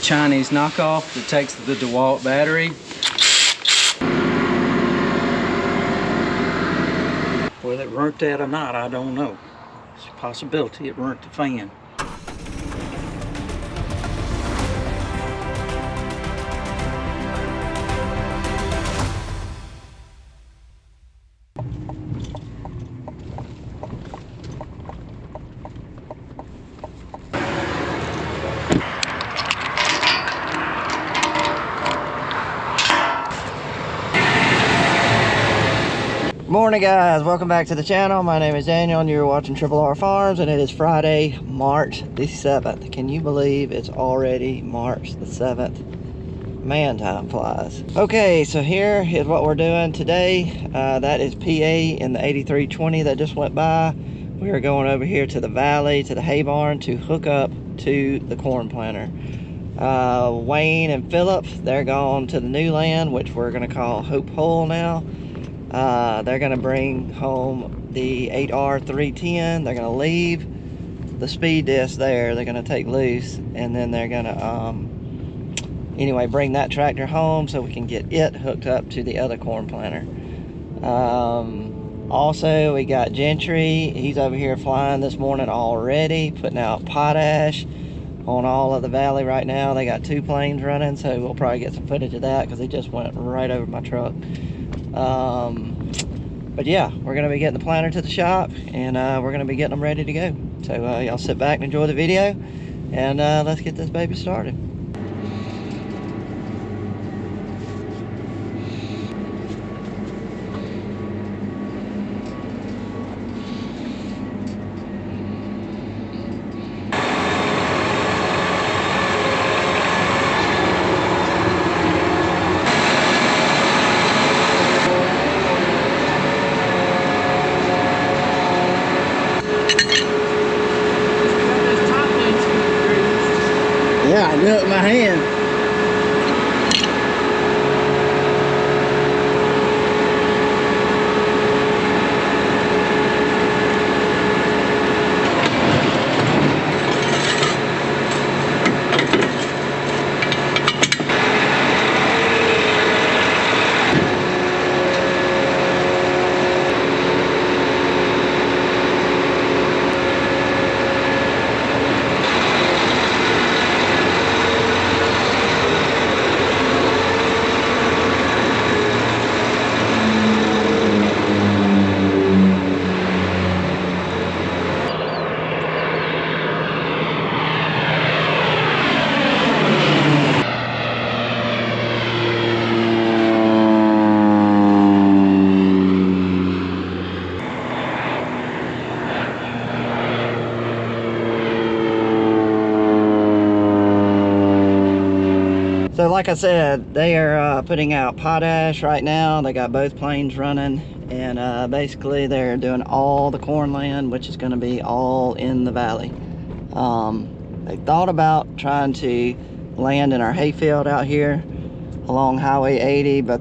Chinese knockoff that takes the DeWalt battery. Whether it burnt that or not, I don't know. It's a possibility it burnt the fan. Morning guys, welcome back to the channel. My name is Daniel and you're watching Triple R Farms, and it is Friday, March the 7th. Can you believe it's already March the 7th? Man, time flies. Okay, so here is what we're doing today. That is PA in the 8320 that just went by. We are going over here to the valley, to the hay barn, to hook up to the corn planter. Wayne and Phillip, they're gone to the new land, which we're gonna call Hope Hole now. They're gonna bring home the 8R310. They're gonna leave the speed disc there. They're gonna take loose, and then they're gonna anyway bring that tractor home so we can get it hooked up to the other corn planter. Also, we got Gentry. He's over here flying this morning already, putting out potash on all of the valley right now. They got 2 planes running, so we'll probably get some footage of that because they just went right over my truck. But yeah, we're gonna be getting the planter to the shop, and we're gonna be getting them ready to go. So y'all sit back and enjoy the video, and let's get this baby started. Yeah, I knew it with my hand. So like I said, they are putting out potash right now. They got both planes running, and basically they're doing all the corn land, which is going to be all in the valley. They thought about trying to land in our hayfield out here along Highway 80, but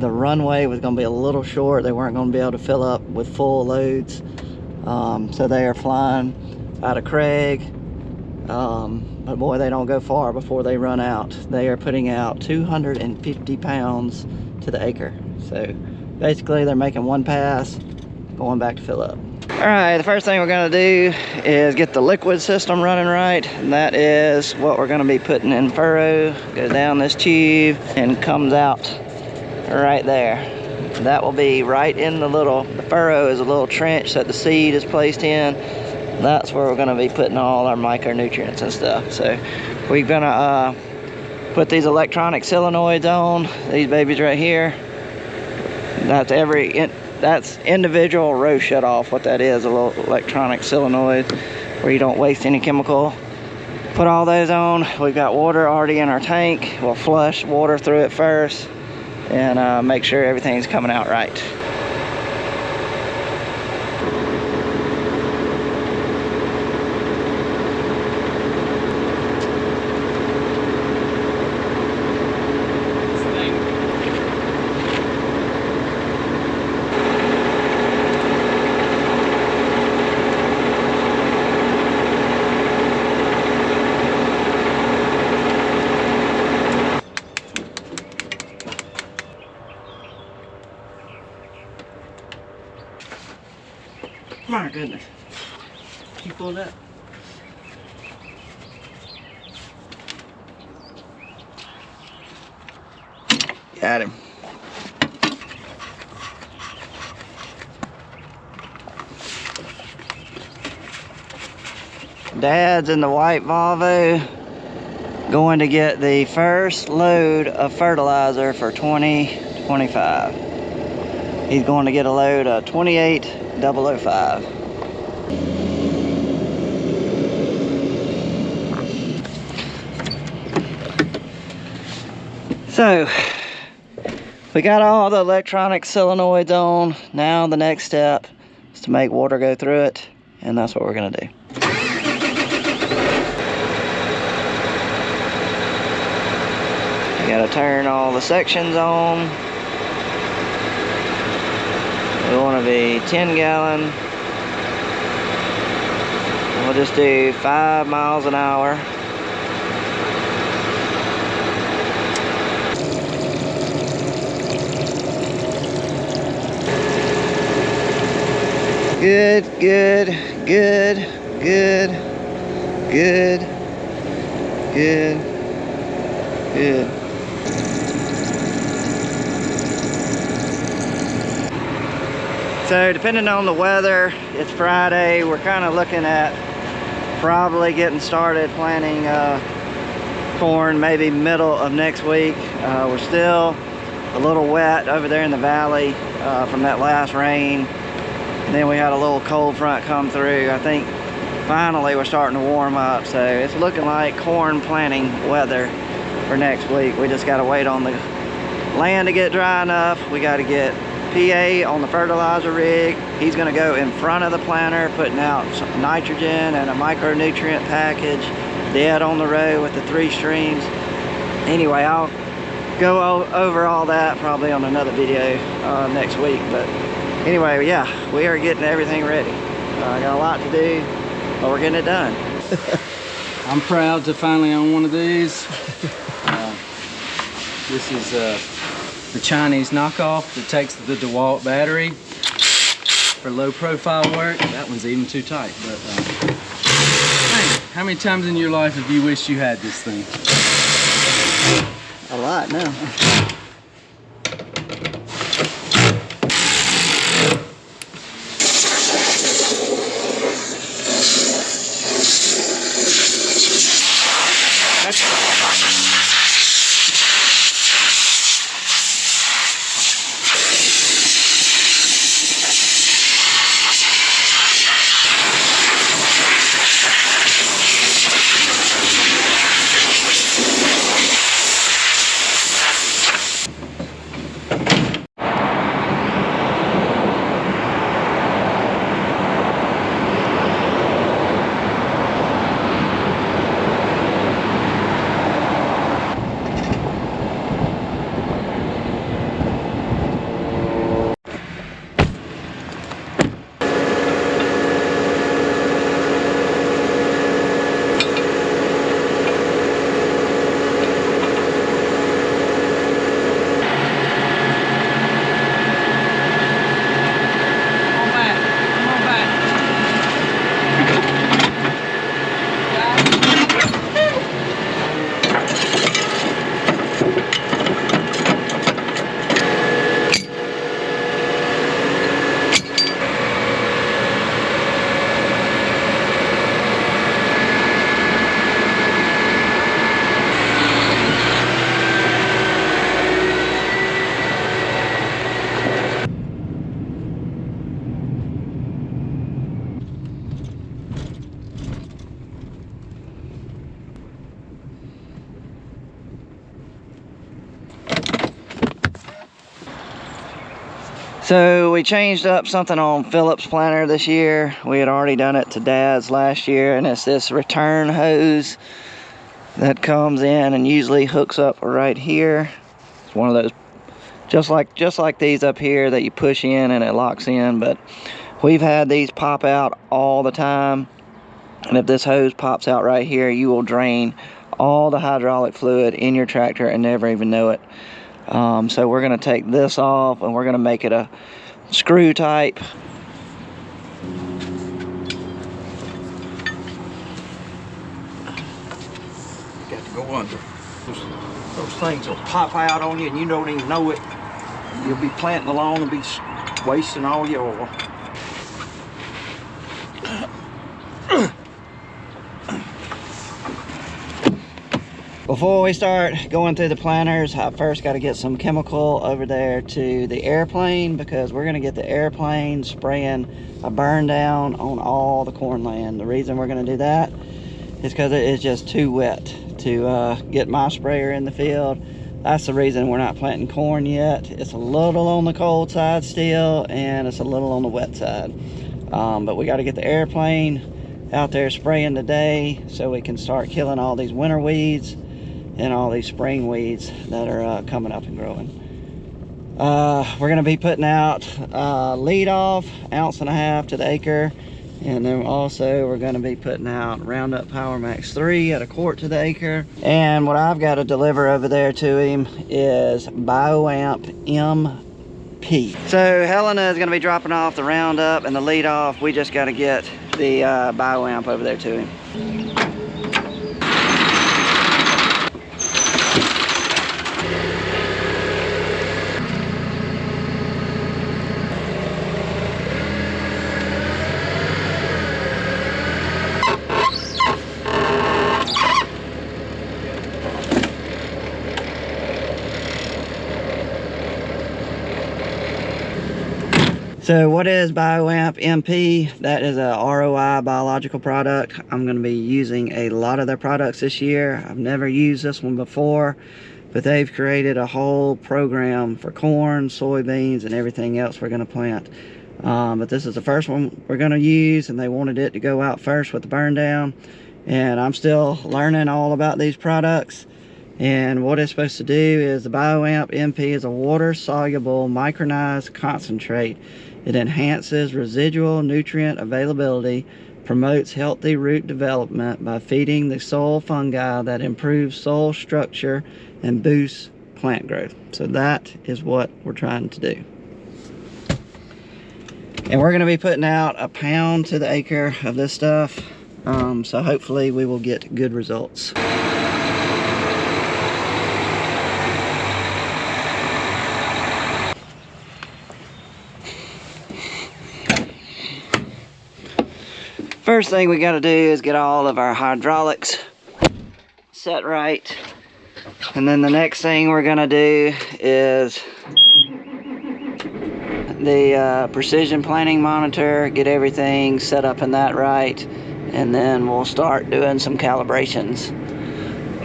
the runway was going to be a little short. They weren't going to be able to fill up with full loads. So they are flying out of Craig. But boy, they don't go far before they run out. They are putting out 250 pounds to the acre. So basically they're making one pass, going back to fill up. All right, the first thing we're gonna do is get the liquid system running right. And that is what we're gonna be putting in furrow. Goes down this tube and comes out right there. That will be right in the furrow is a little trench that the seed is placed in. That's where we're going to be putting all our micronutrients and stuff. So we're going to put these electronic solenoids on these babies right here. That's individual row shut off. What that is, a little electronic solenoid where you don't waste any chemical. Put all those on. We've got water already in our tank. We'll flush water through it first and make sure everything's coming out right. my goodness. Keep pulling up. Got him. Dad's in the white Volvo going to get the first load of fertilizer for 2025. He's going to get a load of 28005. So we got all the electronic solenoids on. Now the next step is to make water go through it, and that's what we're gonna do. You gotta turn all the sections on. We want to be 10 gallon. We'll just do 5 miles an hour. Good, good, good, good, good, good, good. So depending on the weather, it's Friday. We're kind of looking at probably getting started planting corn maybe middle of next week. We're still a little wet over there in the valley from that last rain. And then we had a little cold front come through. I think finally we're starting to warm up. So it's looking like corn planting weather for next week. We just got to wait on the land to get dry enough. We got to get PA on the fertilizer rig. He's going to go in front of the planter putting out some nitrogen and a micronutrient package. Dad on the road with the 3 streams. Anyway, I'll go over all that probably on another video next week. But anyway, yeah, we are getting everything ready. I got a lot to do, but we're getting it done. I'm proud to finally own one of these. This is the Chinese knockoff that takes the DeWalt battery for low profile work. That one's even too tight, but hey, how many times in your life have you wished you had this thing? A lot now. So we changed up something on Phillips planter this year. We had already done it to Dad's last year, and it's this return hose that comes in and usually hooks up right here. It's one of those just like these up here that you push in and it locks in, but we've had these pop out all the time, and if this hose pops out right here, you will drain all the hydraulic fluid in your tractor and never even know it. So we're going to take this off and we're going to make it a screw type. to go under. Those things will pop out on you and you don't even know it. You'll be planting along and be wasting all your oil. Before we start going through the planters, I first got to get some chemical over there to the airplane, because we're going to get the airplane spraying a burn down on all the corn land. The reason we're going to do that is because it is just too wet to get my sprayer in the field. That's the reason we're not planting corn yet. It's a little on the cold side still, and it's a little on the wet side. But we got to get the airplane out there spraying today so we can start killing all these winter weeds and all these spring weeds that are coming up and growing. We're going to be putting out lead off 1.5 ounces to the acre, and then also we're going to be putting out Roundup Power Max 3 at 1 quart to the acre. And what I've got to deliver over there to him is BioAmp MP. So Helena is going to be dropping off the Roundup and the lead off. We just got to get the BioAmp over there to him. So what is BioAmp MP? That is a ROI biological product. I'm going to be using a lot of their products this year. I've never used this one before, but they've created a whole program for corn, soybeans, and everything else we're going to plant. But this is the first one we're going to use, and they wanted it to go out first with the burn down. And I'm still learning all about these products. And what it's supposed to do is the BioAmp MP is a water-soluble micronized concentrate. It enhances residual nutrient availability, promotes healthy root development by feeding the soil fungi that improves soil structure and boosts plant growth. So that is what we're trying to do. And we're going to be putting out 1 pound to the acre of this stuff. So hopefully we will get good results. First thing we got to do is get all of our hydraulics set right. And then the next thing we're going to do is the precision planting monitor, get everything set up in that right, and then we'll start doing some calibrations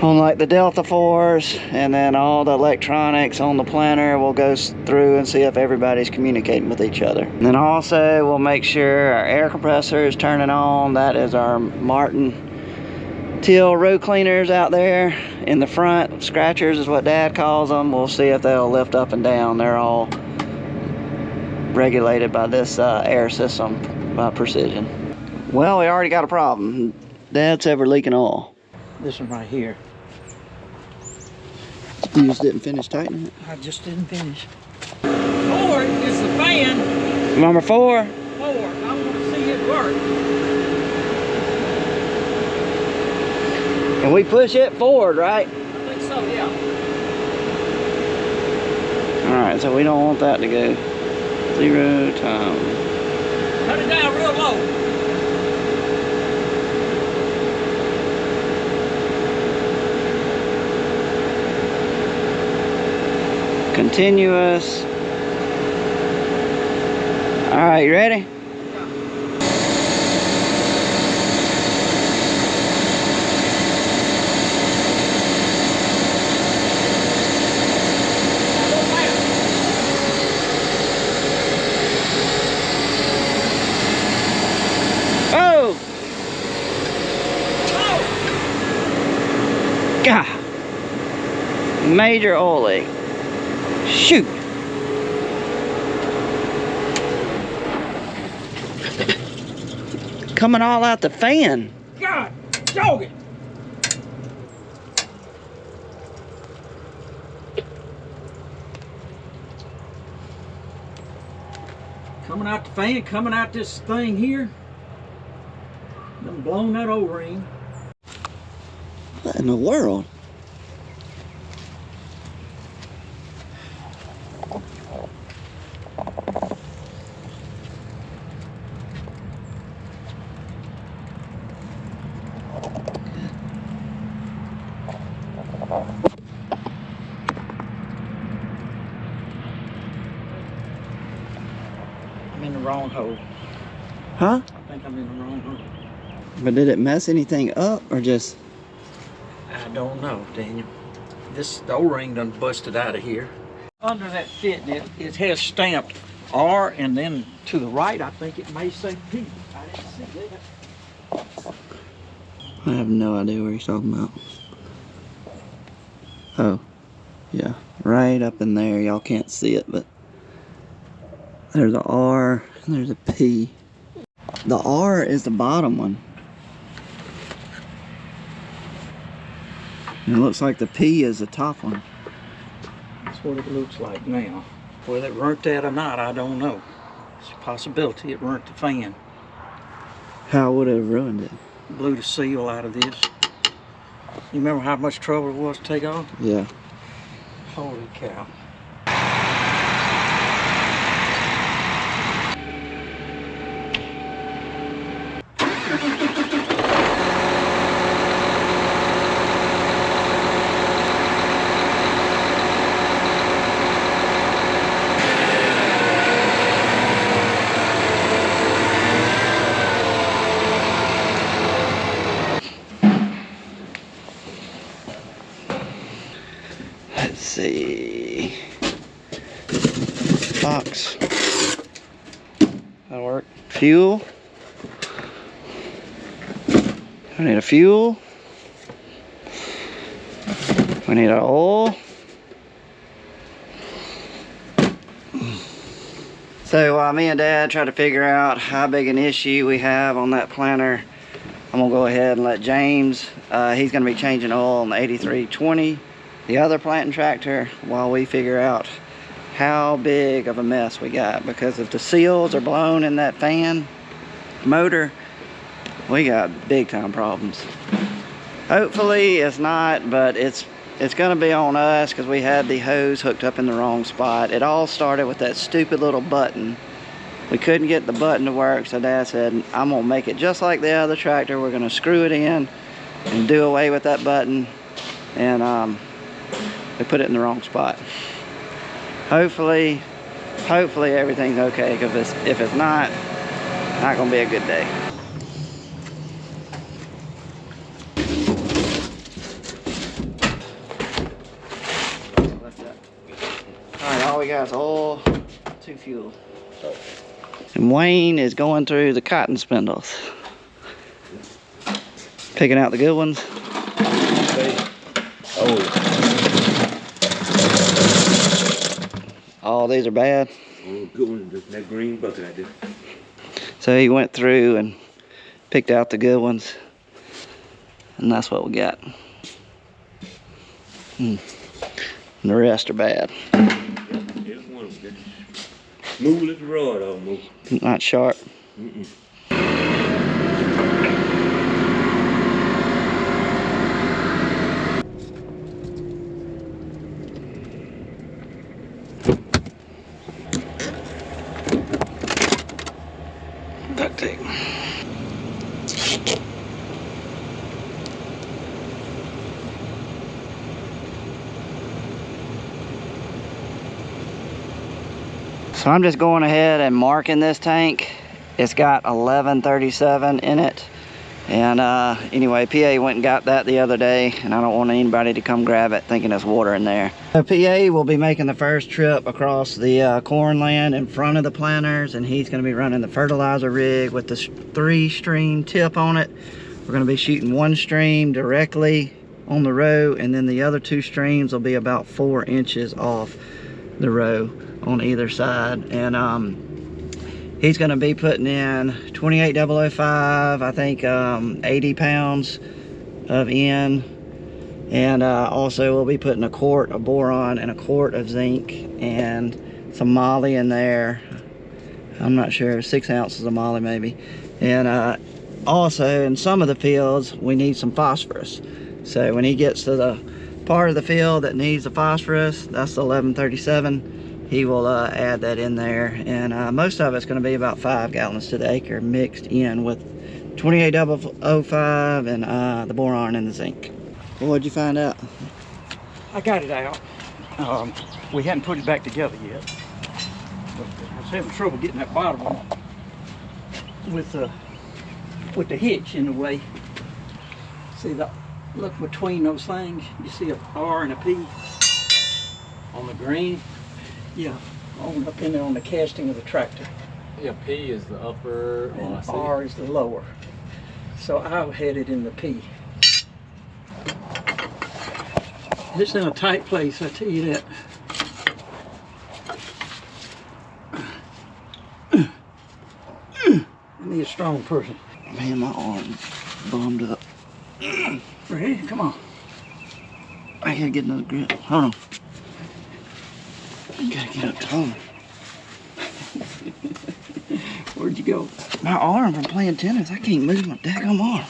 on like the Delta 4s, and then all the electronics on the planter. We'll go through and see if everybody's communicating with each other. And then also we'll make sure our air compressor is turning on. That is our Martin Till row cleaners out there in the front. Scratchers is what Dad calls them. We'll see if they'll lift up and down. They're all regulated by this air system by Precision. Well, we already got a problem. Dad said we're leaking oil. This one right here. You just didn't finish tightening it? I just didn't finish. 4 is the fan. Number 4? 4. I want to see it work. And we push it forward, right? I think so, yeah. Alright, so we don't want that to go 0 time. Cut it down real low. Continuous. Alright, you ready? Oh! God! Major oil leak. Shoot! Coming all out the fan. God, dog it! Coming out the fan, coming out this thing here. Done blown that O-ring. What in the world? I'm in the wrong hole. Huh? I think I'm in the wrong hole. But did it mess anything up or just? I don't know, Daniel. The O-ring done busted out of here. Under that fitting, it has stamped R, and then to the right, I think it may say P. I didn't see that. I have no idea what he's talking about. Oh, yeah, right up in there. Y'all can't see it, but there's a R and there's a P. The R is the bottom one. And it looks like the P is the top one. That's what it looks like now. Whether it burnt that or not, I don't know. It's a possibility it burnt the fan. How would it have ruined it? Blew the seal out of this. You remember how much trouble it was to take off? Yeah. Holy cow. Let's see. Box. That'll work. Fuel. I need a fuel. We need an oil. So me and Dad tried to figure out how big an issue we have on that planter. I'm gonna go ahead and let James, he's gonna be changing oil on the 8320, the other planting tractor, while we figure out how big of a mess we got. Because if the seals are blown in that fan motor, we got big time problems. Hopefully it's not, but it's gonna be on us because we had the hose hooked up in the wrong spot. It all started with that stupid little button. We couldn't get the button to work, so Dad said, I'm gonna make it just like the other tractor. We're gonna screw it in and do away with that button. And we put it in the wrong spot. Hopefully everything's okay, because if it's not gonna be a good day. Alright, all we got is oil, 2 fuel. And Wayne is going through the cotton spindles, picking out the good ones. All these are bad. Oh, good one, just that green bucket I did. So he went through and picked out the good ones, and that's what we got. And the rest are bad. Every one of them. Smooth as a rod almost. Not sharp. Duct tape. So I'm just going ahead and marking this tank. It's got 1137 in it. And anyway, PA went and got that the other day, and I don't want anybody to come grab it thinking there's water in there. So PA will be making the first trip across the corn land in front of the planters, and he's gonna be running the fertilizer rig with the 3-stream tip on it. We're gonna be shooting 1 stream directly on the row, and then the other 2 streams will be about 4 inches off the row on either side. And he's going to be putting in 28005, I think 80 pounds of N, and also we'll be putting a quart of boron and a quart of zinc and some moly in there. I'm not sure, 6 ounces of moly maybe. And also in some of the fields we need some phosphorus. So when he gets to the part of the field that needs the phosphorus, that's the 1137, he will add that in there. And most of it's going to be about 5 gallons to the acre mixed in with 2805 and the boron and the zinc. Well, what'd you find out? I got it out. We hadn't put it back together yet. But I was having trouble getting that bottom one with the hitch in the way. See the look between those things? You see a R and a P On the green? Yeah, on up in there on the casting of the tractor. Yeah, P is the upper. And R is the lower. So I had it in the P. It's in a tight place, I tell you that. I need a strong person. Man, my arm bummed up. Ready? Come on. I gotta get another grip. Hold on. I gotta get up taller. Where'd you go? My arm from playing tennis. I can't move my daggone arm.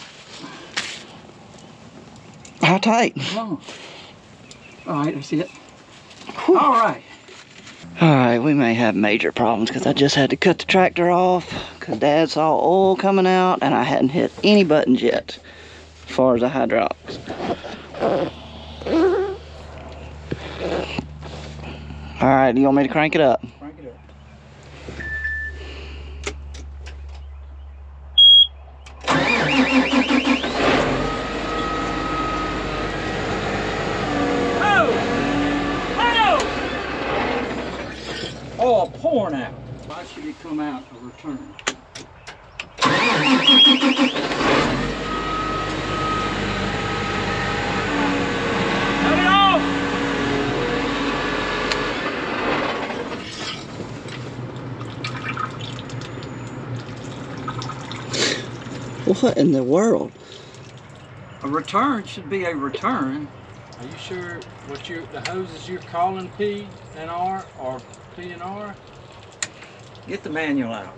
How tight? Come on. All right, that's it. Whew. All right. All right, we may have major problems because I just had to cut the tractor off because Dad saw oil coming out and I hadn't hit any buttons yet as far as the hydraulics. All right, you want me to crank it up? Crank it up. Oh, pouring out. Why should it come out a return? Cut it off! What in the world? A return should be a return. Are you sure what the hoses you're calling P and R or P and R? Get the manual out.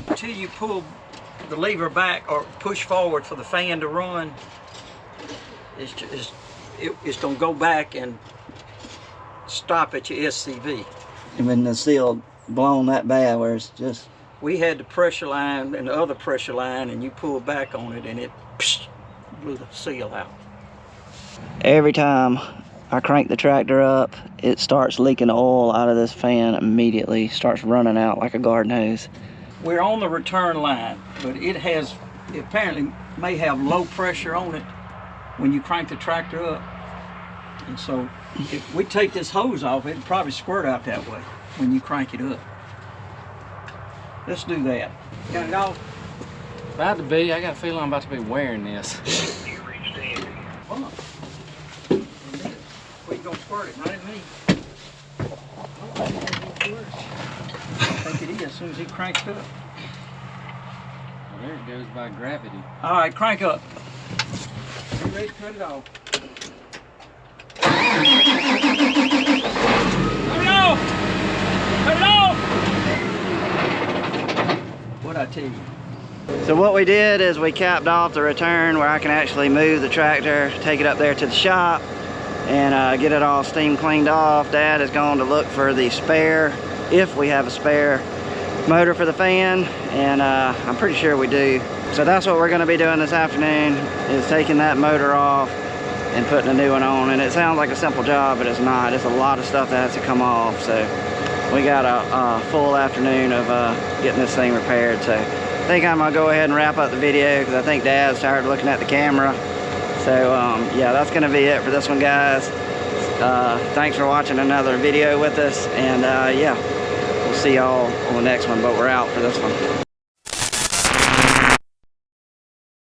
Until you pull the lever back or push forward for the fan to run, it's going to go back and stop at your SCV. And when the seal blown that bad where it's just... We had the pressure line and the other pressure line, and you pull back on it and it blew the seal out. Every time I crank the tractor up, it starts leaking oil out of this fan immediately, starts running out like a garden hose. We're on the return line, but it apparently may have low pressure on it when you crank the tractor up. And so if we take this hose off, it'll probably squirt out that way when you crank it up. Let's do that. Got it off? About to be. I got a feeling I'm about to be wearing this. Come on. Well, you gonna squirt it, not at me. I think it is as soon as he cranks it up. Well, there it goes by gravity. All right, crank up. You ready to cut it off? Cut it off! Cut it off! What'd I tell you? So what we did is we capped off the return where I can actually move the tractor, take it up there to the shop, and get it all steam cleaned off. Dad is going to look for the spare, if we have a spare motor for the fan, and I'm pretty sure we do. So that's what we're going to be doing this afternoon, is taking that motor off and putting a new one on. And it sounds like a simple job, but it's not. It's a lot of stuff that has to come off. So we got a full afternoon of getting this thing repaired. So I think I'm gonna go ahead and wrap up the video because I think Dad's tired of looking at the camera. So yeah, that's gonna be it for this one, guys. Thanks for watching another video with us, and yeah, we'll see y'all on the next one, but we're out for this one.